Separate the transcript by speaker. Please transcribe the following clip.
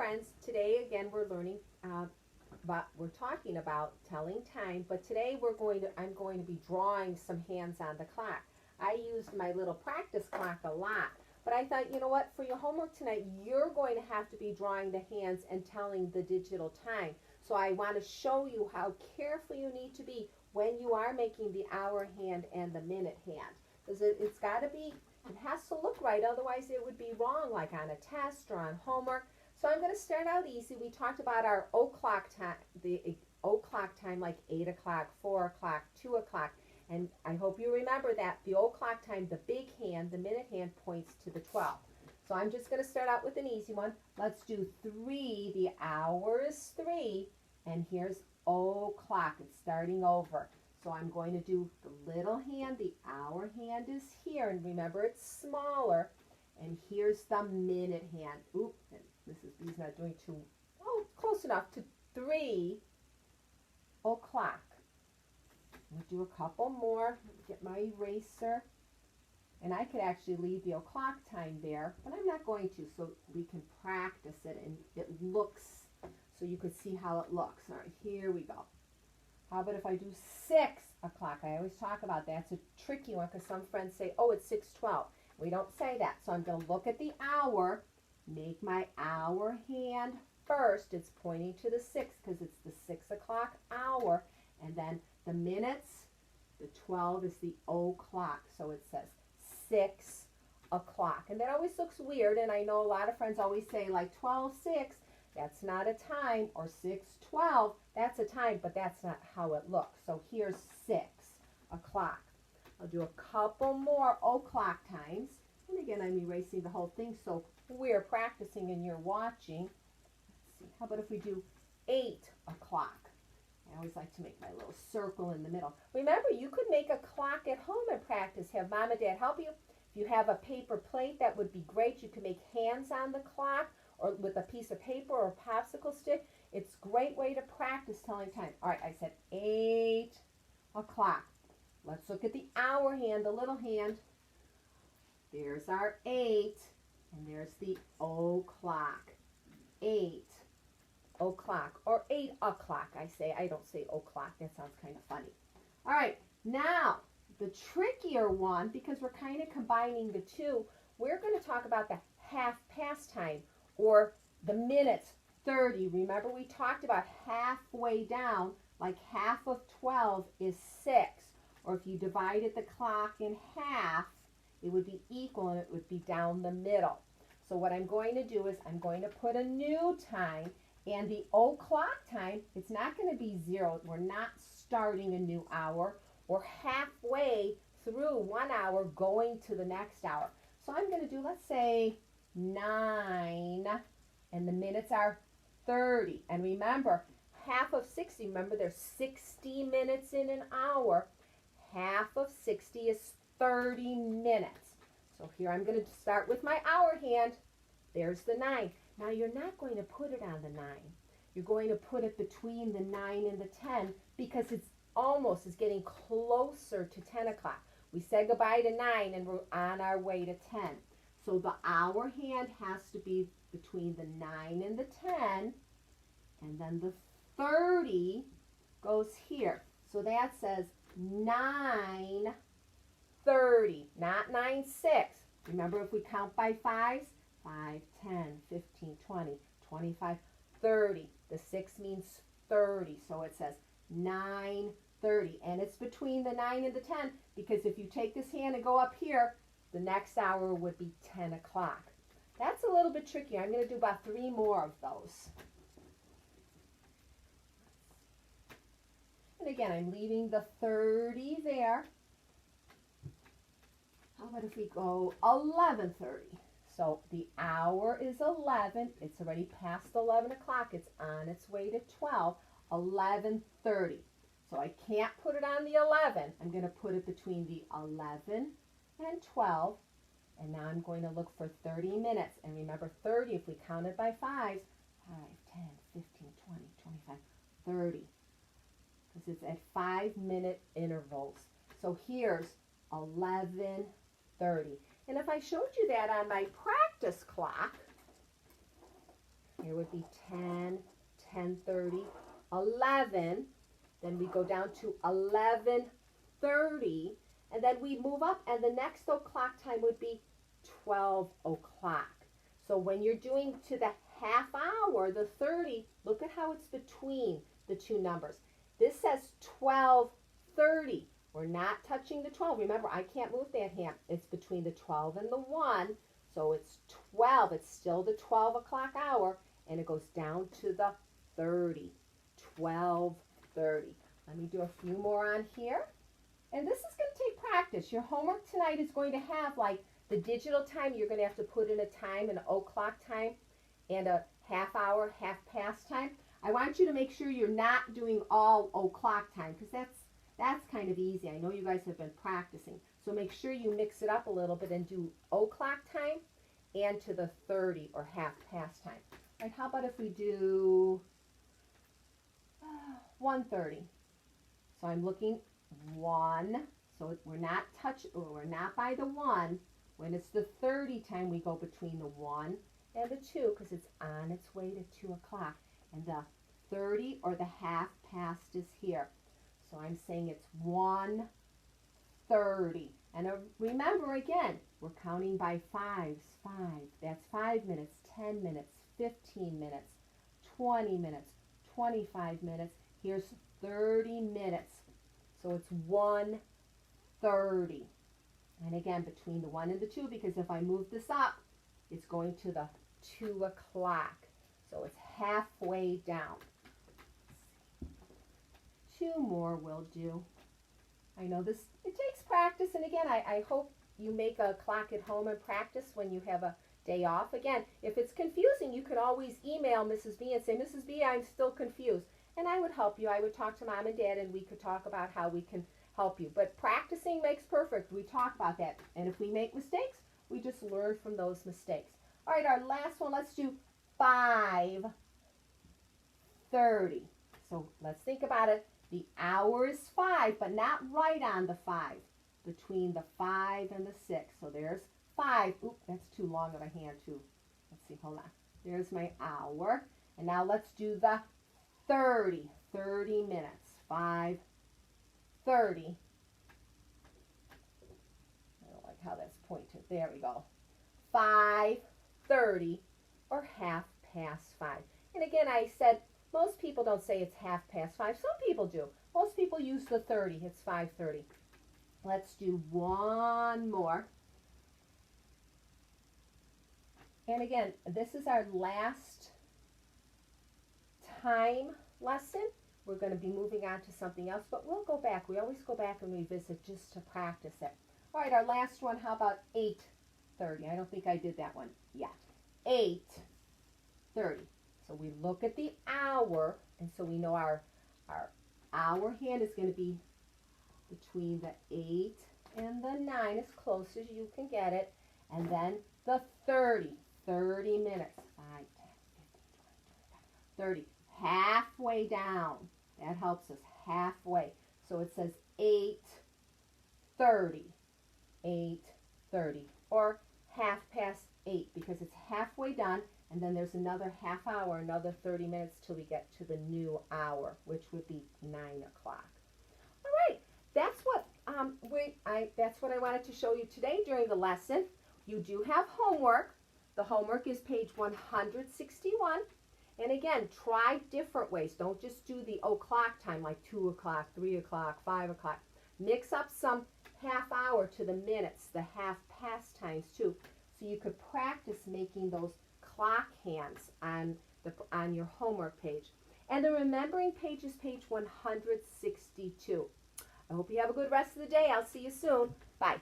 Speaker 1: friends, today again we're learning we're talking about telling time, but today I'm going to be drawing some hands on the clock. I used my little practice clock a lot, but I thought, you know what, for your homework tonight, you're going to have to be drawing the hands and telling the digital time. So I want to show you how careful you need to be when you are making the hour hand and the minute hand. Because it's got to be, it has to look right, otherwise it would be wrong, like on a test or on homework. So I'm going to start out easy. We talked about our o'clock time, the o'clock time, like 8 o'clock, 4 o'clock, 2 o'clock. And I hope you remember that the o'clock time, the big hand, the minute hand points to the 12. So I'm just going to start out with an easy one. Let's do 3. The hour is 3. And here's o'clock. It's starting over. So I'm going to do the little hand. The hour hand is here. And remember, it's smaller. And here's the minute hand. Oop, Mrs. B's not doing too, close enough to 3 o'clock. We'll do a couple more. Get my eraser. And I could actually leave the o'clock time there, but I'm not going to, so we can practice it and it looks, so you could see how it looks. All right, here we go. How about if I do 6 o'clock? I always talk about that. It's a tricky one because some friends say, oh, it's 6:12. We don't say that. So I'm going to look at the hour, make my hour hand first. It's pointing to the 6 because it's the 6 o'clock hour. And then the minutes, the 12 is the o'clock. So it says 6 o'clock. And that always looks weird. And I know a lot of friends always say like 12:06. That's not a time. Or 6:12. That's a time, but that's not how it looks. So here's 6 o'clock. I'll do a couple more o'clock times. And again, I'm erasing the whole thing, so we're practicing and you're watching. Let's see, how about if we do 8 o'clock? I always like to make my little circle in the middle. Remember, you could make a clock at home and practice. Have mom and dad help you. If you have a paper plate, that would be great. You can make hands on the clock or with a piece of paper or a popsicle stick. It's a great way to practice telling time. All right, I said 8 o'clock. Let's look at the hour hand, the little hand. There's our 8, and there's the o'clock. 8 o'clock, or 8 o'clock, I say. I don't say o'clock. That sounds kind of funny. All right, now, the trickier one, because we're kind of combining the two, we're going to talk about the half-past time, or the minutes, 30. Remember, we talked about halfway down, like half of 12 is 6. Or if you divided the clock in half, it would be equal and it would be down the middle. So what I'm going to do is I'm going to put a new time, and the o'clock time, it's not going to be 0. We're not starting a new hour. We're halfway through 1 hour going to the next hour. So I'm going to do, let's say, 9, and the minutes are 30. And remember, half of 60, remember there's 60 minutes in an hour. Half of 60 is 30 minutes. So here I'm going to start with my hour hand. There's the 9. Now you're not going to put it on the 9. You're going to put it between the 9 and the 10 because it's getting closer to 10 o'clock. We said goodbye to 9 and we're on our way to 10. So the hour hand has to be between the 9 and the 10, and then the 30 goes here. So that says 9:30, not 9:06. Remember, if we count by 5s, 5, 10, 15, 20, 25, 30. The 6 means 30, so it says 9:30. And it's between the 9 and the 10, because if you take this hand and go up here, the next hour would be 10 o'clock. That's a little bit tricky. I'm going to do about 3 more of those. And again, I'm leaving the 30 there. How about if we go 11:30? So the hour is 11. It's already past 11 o'clock. It's on its way to 12. 11:30. So I can't put it on the 11. I'm going to put it between the 11 and 12. And now I'm going to look for 30 minutes. And remember, 30, if we counted by 5s, 5, 10, 15, 20, 25, 30. Because it's at 5-minute intervals. So here's 11:30. And if I showed you that on my practice clock, Here would be 10, 10:30, 11. Then we go down to 11:30. And then we move up, and the next o'clock time would be 12 o'clock. So when you're doing to the half hour, the 30, look at how it's between the two numbers. This says 12:30. We're not touching the 12. Remember, I can't move that hand. It's between the 12 and the 1. So it's 12. It's still the 12 o'clock hour, and it goes down to the 30. 12:30. Let me do a few more on here. And this is going to take practice. Your homework tonight is going to have like the digital time. You're going to have to put in a time, an o'clock time, and a half hour, half past time. I want you to make sure you're not doing all o'clock time, because that's kind of easy. I know you guys have been practicing. So make sure you mix it up a little bit and do o'clock time and to the 30 or half past time. All right, how about if we do 1:30? So I'm looking 1. So we're not by the 1. When it's the 30 time, we go between the 1 and the 2 because it's on its way to 2 o'clock. And the 30 or the half past is here. So I'm saying it's 1:30. And remember again, we're counting by fives. 5. That's 5 minutes, 10 minutes, 15 minutes, 20 minutes, 25 minutes. Here's 30 minutes. So it's 1:30. And again, between the 1 and the 2, because if I move this up, it's going to the 2 o'clock. So it's halfway down. 2 more will do. I know it takes practice. And again, I hope you make a clock at home and practice when you have a day off. Again, if it's confusing, you could always email Mrs. B and say, Mrs. B, I'm still confused. And I would help you. I would talk to Mom and Dad, and we could talk about how we can help you. But practicing makes perfect. We talk about that. And if we make mistakes, we just learn from those mistakes. All right, our last one, let's do 5:30. So let's think about it. The hour is 5, but not right on the 5. Between the 5 and the 6. So there's 5. Oop, that's too long of a hand too. Let's see, hold on. There's my hour. And now let's do the 30. 30 minutes. 5:30. I don't like how that's pointed. There we go. 5:30 or half past 5. And again, I said most people don't say it's half past 5. Some people do. Most people use the 30. It's 5:30. Let's do one more. And again, this is our last time lesson. We're going to be moving on to something else, but we'll go back. We always go back and revisit just to practice it. All right, our last one, how about 8:30? I don't think I did that one yet. 8:30. So we look at the hour, and so we know our hour hand is going to be between the 8 and the 9, as close as you can get it. And then the 30 minutes. 5, 10, 15, 20, 25, 30. Halfway down. That helps us halfway. So it says 8:30. 8:30. Or half past 8, because it's halfway done. And then there's another half hour, another 30 minutes till we get to the new hour, which would be 9 o'clock. All right. That's what I wanted to show you today during the lesson. You do have homework. The homework is page 161. And again, try different ways. Don't just do the o'clock time, like 2 o'clock, 3 o'clock, 5 o'clock. Mix up some half hour to the minutes, the half past times too, so you could practice making those clock hands on your homework page. And the remembering page is page 162. I hope you have a good rest of the day. I'll see you soon. Bye.